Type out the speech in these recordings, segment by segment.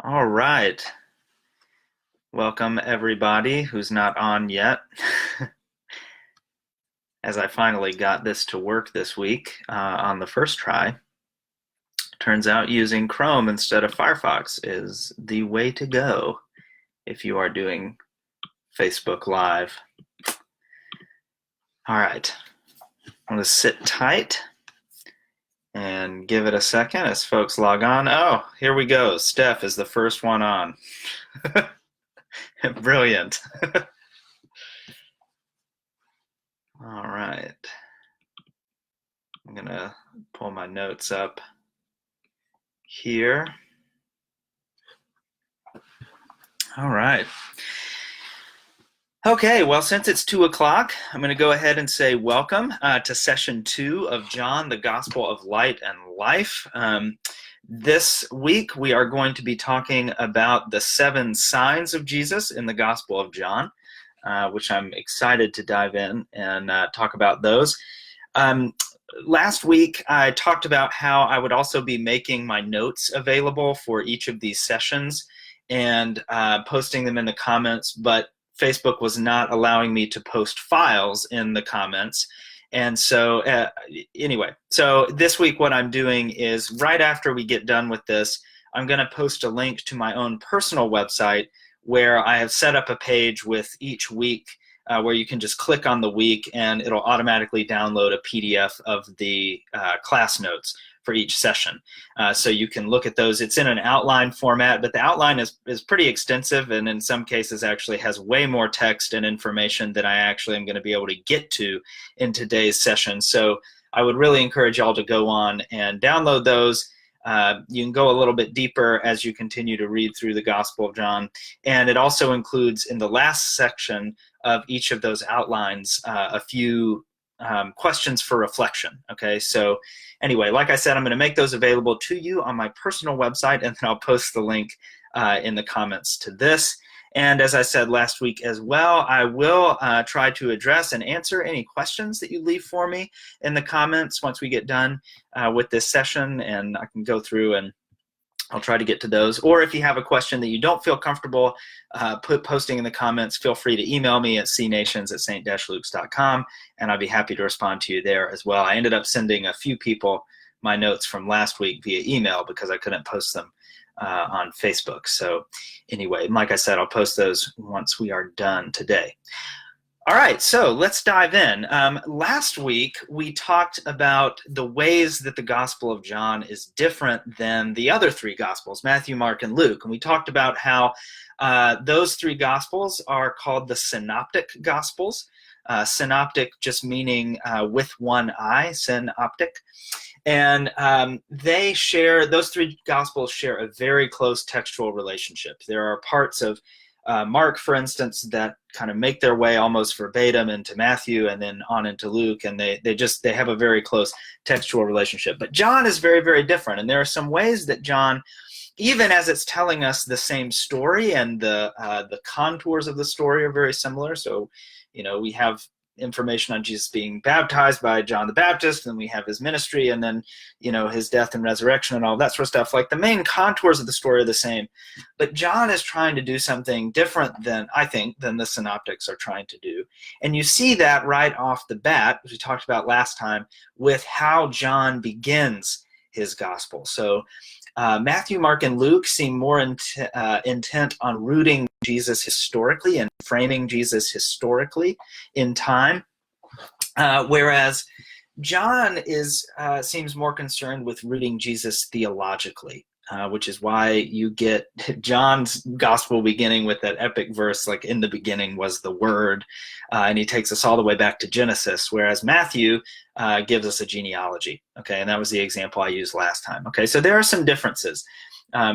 All right. Welcome everybody who's not on yet. As I finally got this to work this week on the first try, turns out using Chrome instead of Firefox is the way to go if you are doing Facebook Live. All right. I'm going to sit tight and give it a second as folks log on. Oh, here we go. Steph is the first one on. Brilliant. All right. I'm going to pull my notes up here. All right. Okay, well, since it's 2 o'clock, I'm going to go ahead and say welcome to session 2 of John, the Gospel of Light and Life. This week, we are going to be talking about the 7 signs of Jesus in the Gospel of John, which I'm excited to dive in and talk about those. Last week, I talked about how I would also be making my notes available for each of these sessions and posting them in the comments, but Facebook was not allowing me to post files in the comments. And so anyway, so this week what I'm doing is right after we get done with this, I'm going to post a link to my own personal website where I have set up a page with each week where you can just click on the week and it'll automatically download a PDF of the class notes for each session. So you can look at those. It's in an outline format, but the outline is pretty extensive and in some cases actually has way more text and information than I actually am going to be able to get to in today's session. So I would really encourage y'all to go on and download those. You can go a little bit deeper as you continue to read through the Gospel of John. And it also includes in the last section of each of those outlines a few questions for reflection. Okay, so anyway, like I said, I'm going to make those available to you on my personal website, and then I'll post the link in the comments to this. And as I said last week as well, I will try to address and answer any questions that you leave for me in the comments once we get done with this session, and I can go through and I'll try to get to those. Or if you have a question that you don't feel comfortable posting in the comments, feel free to email me at cnations@st-luke's.com, and I'll be happy to respond to you there as well. I ended up sending a few people my notes from last week via email because I couldn't post them on Facebook. So anyway, like I said, I'll post those once we are done today. All right, so let's dive in. Last week, we talked about the ways that the Gospel of John is different than the other 3 Gospels, Matthew, Mark, and Luke. And we talked about how those 3 Gospels are called the Synoptic Gospels. Synoptic just meaning with one eye, synoptic. And those 3 Gospels share a very close textual relationship. There are parts of Mark, for instance, that kind of make their way almost verbatim into Matthew and then on into Luke, and they have a very close textual relationship. But John is very, very different, and there are some ways that John, even as it's telling us the same story and the contours of the story are very similar. So, you know, we have information on Jesus being baptized by John the Baptist, and we have his ministry, and then, you know, his death and resurrection and all that sort of stuff. Like the main contours of the story are the same, but John is trying to do something different than the synoptics are trying to do. And you see that right off the bat, as we talked about last time, with how John begins his gospel. So Matthew, Mark, and Luke seem more intent on rooting Jesus historically and framing Jesus historically in time, whereas John seems more concerned with rooting Jesus theologically, which is why you get John's gospel beginning with that epic verse, like in the beginning was the Word, and he takes us all the way back to Genesis, whereas Matthew gives us a genealogy. Okay, and that was the example I used last time. Okay, so there are some differences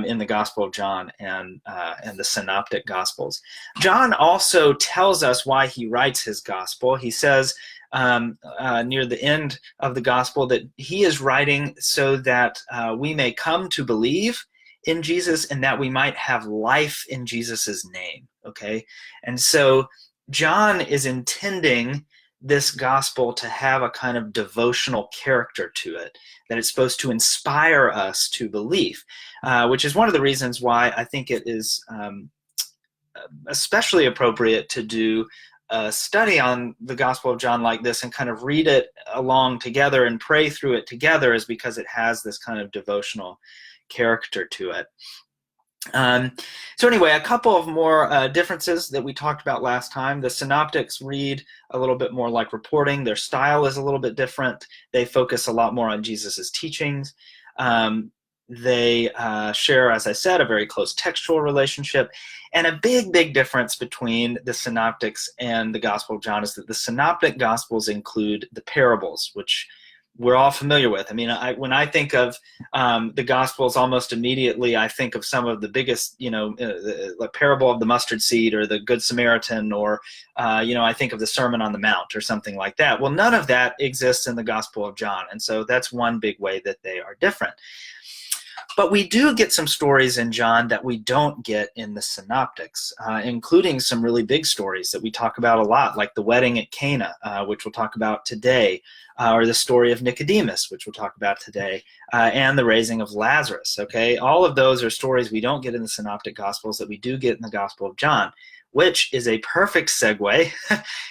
in the Gospel of John and the Synoptic Gospels. John also tells us why he writes his gospel. He says near the end of the gospel that he is writing so that we may come to believe in Jesus and that we might have life in Jesus's name. Okay, and so John is intending this gospel to have a kind of devotional character to it, that it's supposed to inspire us to belief, which is one of the reasons why I think it is especially appropriate to do a study on the Gospel of John like this and kind of read it along together and pray through it together, is because it has this kind of devotional character to it. So anyway, a couple of more differences that we talked about last time. The synoptics read a little bit more like reporting. Their style is a little bit different. They focus a lot more on Jesus's teachings. They share, as I said, a very close textual relationship. And a big difference between the synoptics and the Gospel of John is that the synoptic Gospels include the parables, which we're all familiar with. I mean, when I think of the Gospels, almost immediately I think of some of the biggest, the parable of the mustard seed or the Good Samaritan, or, I think of the Sermon on the Mount or something like that. Well, none of that exists in the Gospel of John. And so that's one big way that they are different. But we do get some stories in John that we don't get in the synoptics, including some really big stories that we talk about a lot, like the wedding at Cana, which we'll talk about today, or the story of Nicodemus, which we'll talk about today, and the raising of Lazarus. Okay, all of those are stories we don't get in the synoptic Gospels that we do get in the Gospel of John, which is a perfect segue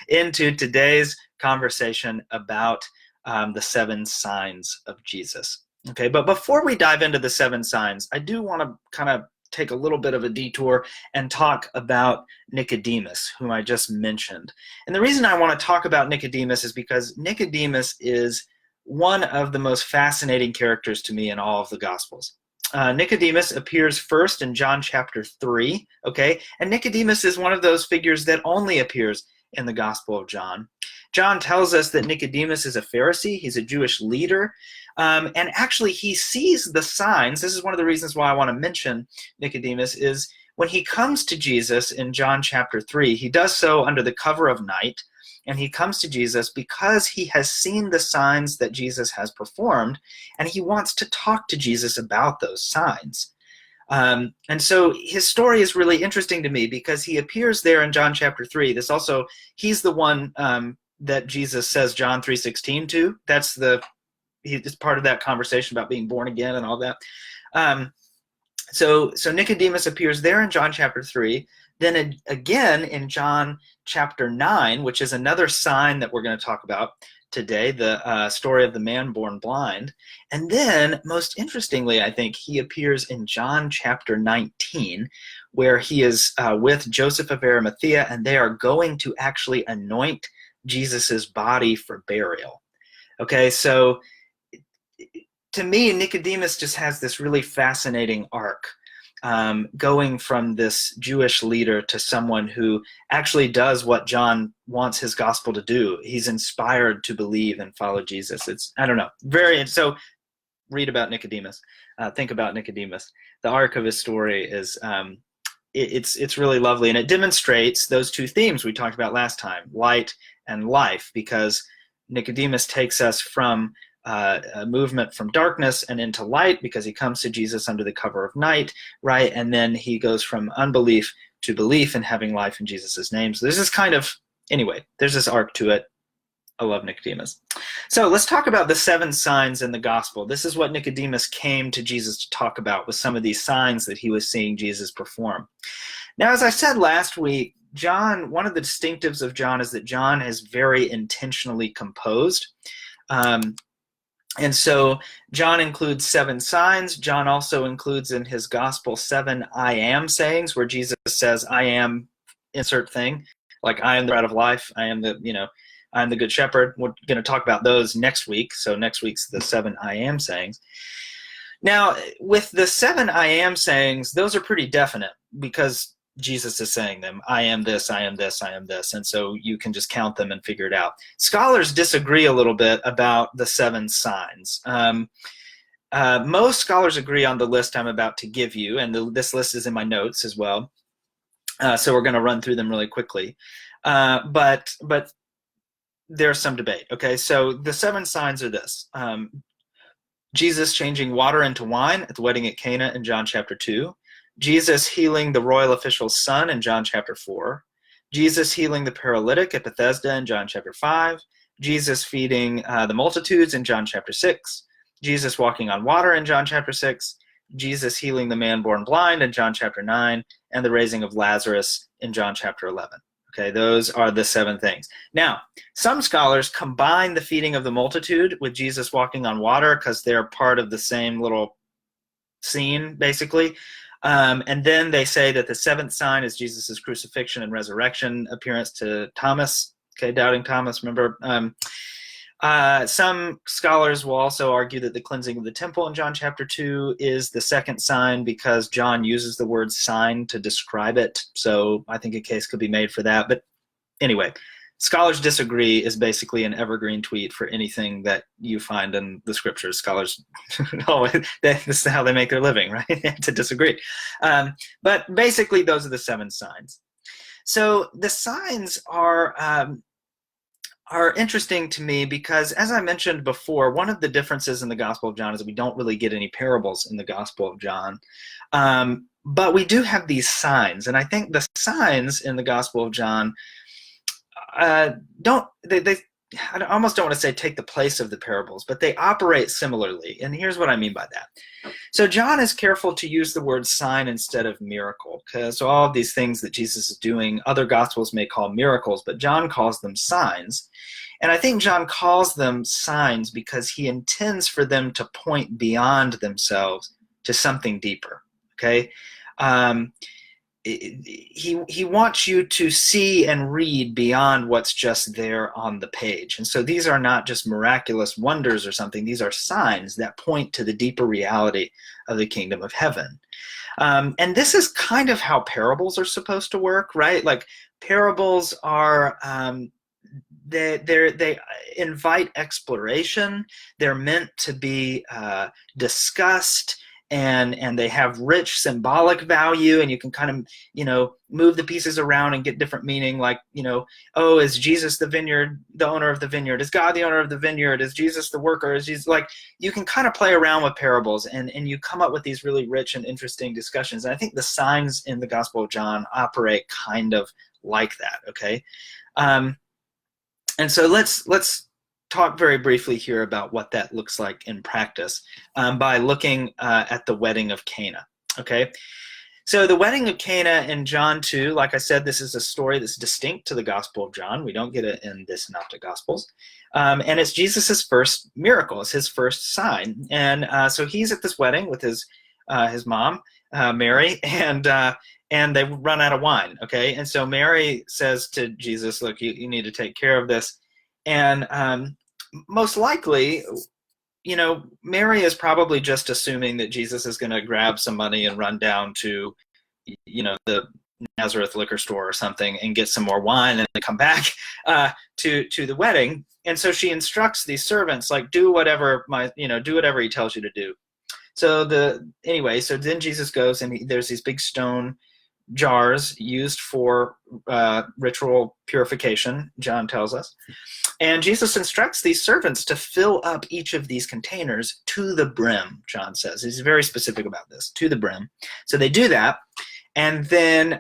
into today's conversation about the 7 signs of Jesus. Okay, but before we dive into the 7 signs, I do want to kind of take a little bit of a detour and talk about Nicodemus, whom I just mentioned. And the reason I want to talk about Nicodemus is because Nicodemus is one of the most fascinating characters to me in all of the Gospels. Nicodemus appears first in John chapter 3, okay? And Nicodemus is one of those figures that only appears in the Gospel of John. John tells us that Nicodemus is a Pharisee. He's a Jewish leader. And actually, he sees the signs. This is one of the reasons why I want to mention Nicodemus, is when he comes to Jesus in John chapter 3, he does so under the cover of night. And he comes to Jesus because he has seen the signs that Jesus has performed, and he wants to talk to Jesus about those signs. And so his story is really interesting to me because he appears there in John chapter 3. He's the one that Jesus says John 3:16 to. He's part of that conversation about being born again and all that. So Nicodemus appears there in John chapter 3. Then again in John chapter 9, which is another sign that we're going to talk about today, the story of the man born blind. And then, most interestingly, I think, he appears in John chapter 19, where he is with Joseph of Arimathea, and they are going to actually anoint Jesus's body for burial. Okay, so to me, Nicodemus just has this really fascinating arc, going from this Jewish leader to someone who actually does what John wants his gospel to do. He's inspired to believe and follow Jesus. So read about Nicodemus, think about Nicodemus. The arc of his story is, it's really lovely, and it demonstrates those 2 themes we talked about last time, light and life, because Nicodemus takes us from a movement from darkness and into light because he comes to Jesus under the cover of night, right? And then he goes from unbelief to belief and having life in Jesus' name. So there's this arc to it. I love Nicodemus. So let's talk about the 7 signs in the gospel. This is what Nicodemus came to Jesus to talk about, with some of these signs that he was seeing Jesus perform. Now, as I said last week, one of the distinctives of John is that John is very intentionally composed. And so John includes 7 signs. John also includes in his gospel 7 I am sayings, where Jesus says, I am insert thing, like I am the bread of life. I'm the good shepherd. We're going to talk about those next week. So next week's the 7 I am sayings. Now, with the 7 I am sayings, those are pretty definite because Jesus is saying them. I am this, I am this, I am this. And so you can just count them and figure it out. Scholars disagree a little bit about the 7 signs. Most scholars agree on the list I'm about to give you, and this list is in my notes as well. So we're going to run through them really quickly. But there's some debate. Okay, so the 7 signs are this. Jesus changing water into wine at the wedding at Cana in John chapter 2. Jesus healing the royal official's son in John chapter 4. Jesus healing the paralytic at Bethesda in John chapter 5, Jesus feeding the multitudes in John chapter 6, Jesus walking on water in John chapter 6, Jesus healing the man born blind in John chapter 9, and the raising of Lazarus in John chapter 11. Okay, those are the 7 things. Now, some scholars combine the feeding of the multitude with Jesus walking on water because they're part of the same little scene, basically. And then they say that the 7th sign is Jesus' crucifixion and resurrection appearance to Thomas, okay, doubting Thomas, remember? Some scholars will also argue that the cleansing of the temple in John chapter 2 is the 2nd sign because John uses the word sign to describe it. So I think a case could be made for that. But anyway, scholars disagree is basically an evergreen tweet for anything that you find in the scriptures. Scholars, this is how they make their living, right? To disagree. But basically, those are the 7 signs. So the signs are interesting to me because, as I mentioned before, one of the differences in the Gospel of John is we don't really get any parables in the Gospel of John. But we do have these signs, and I think the signs in the Gospel of John I almost don't want to say take the place of the parables, but they operate similarly. And here's what I mean by that. So John is careful to use the word sign instead of miracle, because all of these things that Jesus is doing, other gospels may call miracles, but John calls them signs. And I think John calls them signs because he intends for them to point beyond themselves to something deeper, okay? He wants you to see and read beyond what's just there on the page. And so these are not just miraculous wonders or something. These are signs that point to the deeper reality of the kingdom of heaven. And this is kind of how parables are supposed to work, right? Like parables are, they invite exploration. They're meant to be discussed. And they have rich symbolic value, and you can kind of, move the pieces around and get different meaning, like, oh, is Jesus the owner of the vineyard? Is God the owner of the vineyard? Is Jesus the worker? Is Jesus, like, you can kind of play around with parables, and you come up with these really rich and interesting discussions. And I think the signs in the Gospel of John operate kind of like that, okay? And so let's talk very briefly here about what that looks like in practice by looking at the wedding of Cana. Okay, so the wedding of Cana in John 2, like I said, this is a story that's distinct to the Gospel of John. We don't get it in the Synoptic Gospels. And it's Jesus's first miracle. It's his first sign. And so he's at this wedding with his mom, Mary, and they run out of wine. Okay, and so Mary says to Jesus, look, you need to take care of this. And most likely, Mary is probably just assuming that Jesus is going to grab some money and run down to, the Nazareth liquor store or something and get some more wine and then come back to the wedding. And so she instructs these servants, like, do whatever he tells you to do. So then Jesus goes, and there's these big stone jars used for ritual purification, John tells us. And Jesus instructs these servants to fill up each of these containers to the brim, John says. He's very specific about this, to the brim. So they do that, and then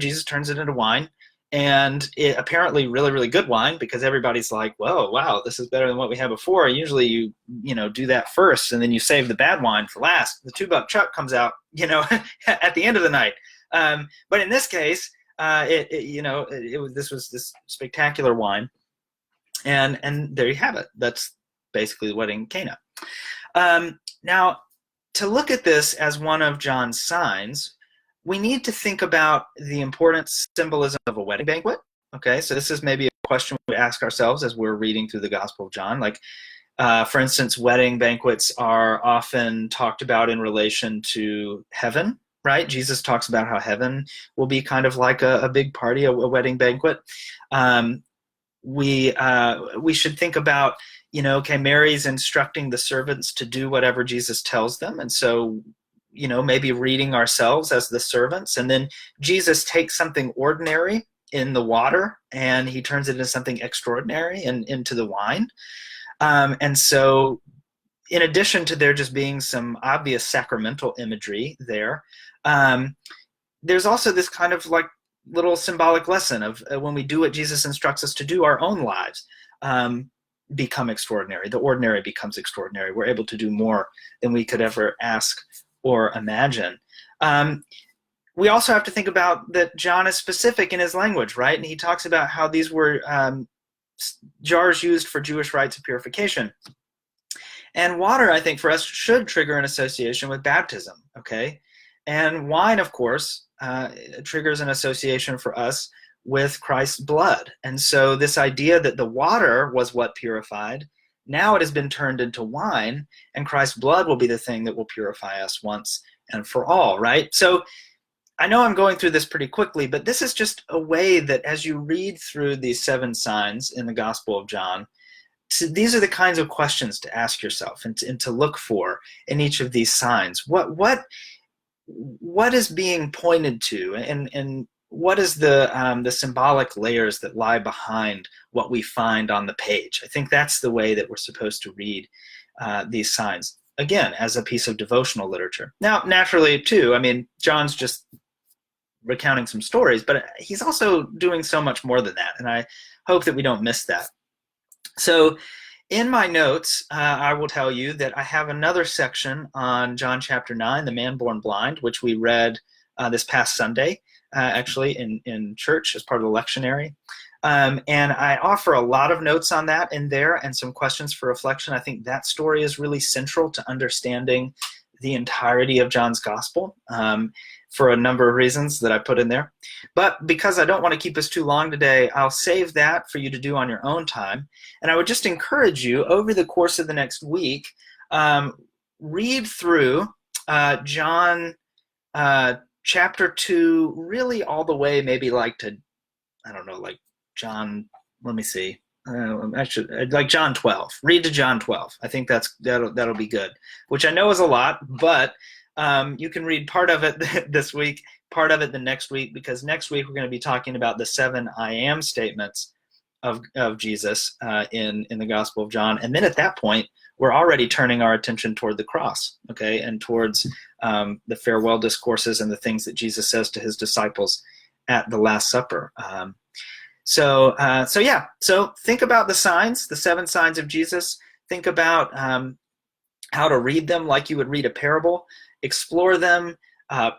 Jesus turns it into wine, and it apparently really, really good wine, because everybody's like, whoa, wow, this is better than what we had before. Usually you do that first, and then you save the bad wine for last. The $2 chuck comes out, at the end of the night. But in this case, this was this spectacular wine. And there you have it. That's basically the wedding Cana. Now, to look at this as one of John's signs, we need to think about the important symbolism of a wedding banquet. Okay, so this is maybe a question we ask ourselves as we're reading through the Gospel of John. Like, for instance, wedding banquets are often talked about in relation to heaven, right? Jesus talks about how heaven will be kind of like a big party, a wedding banquet. We should think about, Mary's instructing the servants to do whatever Jesus tells them. And so, maybe reading ourselves as the servants. And then Jesus takes something ordinary in the water and he turns it into something extraordinary and into the wine. And so in addition to there just being some obvious sacramental imagery there, there's also this kind of like little symbolic lesson of when we do what Jesus instructs us to do, our own lives become extraordinary. The ordinary becomes extraordinary. We're able to do more than we could ever ask or imagine. We also have to think about that John is specific in his language, right? And he talks about how these were jars used for Jewish rites of purification. And water, I think, for us should trigger an association with baptism, okay? And wine, of course, triggers an association for us with Christ's blood. And so this idea that the water was what purified, now it has been turned into wine, and Christ's blood will be the thing that will purify us once and for all, right? So I know I'm going through this pretty quickly, but this is just a way that as you read through these 7 signs in the Gospel of John, these are the kinds of questions to ask yourself and to look for in each of these signs. What is being pointed to, and what is the symbolic layers that lie behind what we find on the page? I think that's the way that we're supposed to read these signs, again, as a piece of devotional literature. Now, naturally, too, I mean, John's just recounting some stories, but he's also doing so much more than that, and I hope that we don't miss that. So in my notes, I will tell you that I have another section on John chapter 9, the man born blind, which we read this past Sunday, actually, in church as part of the lectionary. And I offer a lot of notes on that in there and some questions for reflection. I think that story is really central to understanding the entirety of John's gospel for a number of reasons that I put in there. But because I don't want to keep us too long today, I'll save that for you to do on your own time. And I would just encourage you over the course of the next week, read through John chapter 2, really all the way maybe like to, I don't know, like John, let me see. Actually, like John 12. Read to John 12. I think that'll be good, which I know is a lot, but you can read part of it this week, part of it the next week, because next week we're going to be talking about the 7 I am statements of Jesus in the Gospel of John. And then at that point, we're already turning our attention toward the cross, okay, and towards the farewell discourses and the things that Jesus says to his disciples at the Last Supper. So think about the signs, the 7 signs of Jesus. Think about how to read them like you would read a parable. Explore them,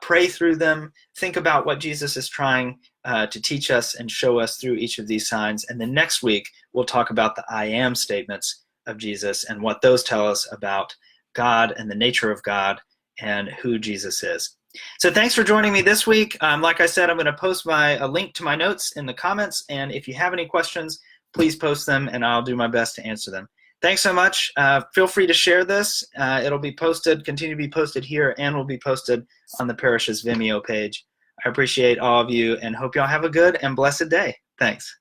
pray through them, think about what Jesus is trying to teach us and show us through each of these signs. And then next week, we'll talk about the I am statements of Jesus and what those tell us about God and the nature of God and who Jesus is. So thanks for joining me this week. Like I said, I'm going to post a link to my notes in the comments, and if you have any questions, please post them, and I'll do my best to answer them. Thanks so much. Feel free to share this. It'll be posted, continue to be posted here, and will be posted on the parish's Vimeo page. I appreciate all of you, and hope y'all have a good and blessed day. Thanks.